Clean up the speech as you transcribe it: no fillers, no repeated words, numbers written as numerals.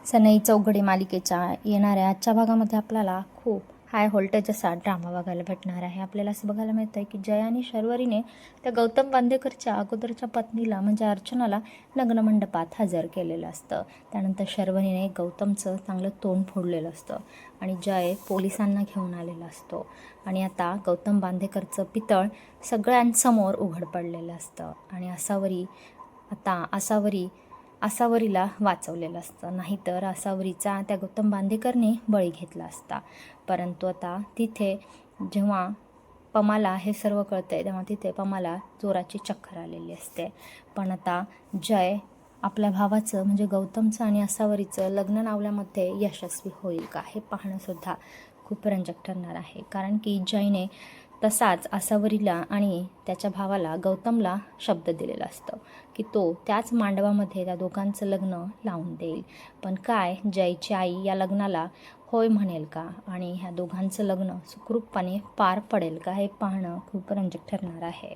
सनई चौघडी मालिकेच्या येणाऱ्या आजच्या भागामध्ये आपल्याला खूप हाय व्होल्टेज असा ड्रामा बघायला भेटणार आहे। आपल्याला असं बघायला मिळतं आहे की जय आणि शर्वरीने त्या गौतम बांदेकरच्या अगोदरच्या पत्नीला म्हणजे अर्चनाला लग्नमंडपात हजर केलेलं असतं। त्यानंतर शर्वरीने गौतमचं चांगलं तोंड फोडलेलं असतं आणि जय पोलिसांना घेऊन आलेला असतो आणि आता गौतम बांदेकरचं पितळ सगळ्यांसमोर उघड पडलेलं असतं आणि आसावरीला वाचवलेलं असतं, नाहीतर आसावरीचा त्या गौतम बांदेकरने बळी घेतला असता। परंतु आता तिथे जेव्हा पमाला हे सर्व कळतंय तेव्हा तिथे पमाला जोराची चक्कर आलेली असते। पण आता जय आपल्या भावाचं म्हणजे गौतमचं आणि आसावरीचं लग्न लावल्यामध्ये यशस्वी होईल का हे पाहणंसुद्धा खूप रंजक ठरणार आहे। कारण की जयने तसाच आसावरीला आणि त्याच्या भावाला गौतमला शब्द दिलेला असतं की तो त्याच मांडवामध्ये त्या दोघांचं लग्न लावून देईल। पण काय जयची आई या लग्नाला होय म्हणेल का आणि ह्या दोघांचं लग्न सुखरूपपणे पार पडेल का हे पाहणं खूप रंजक ठरणार आहे।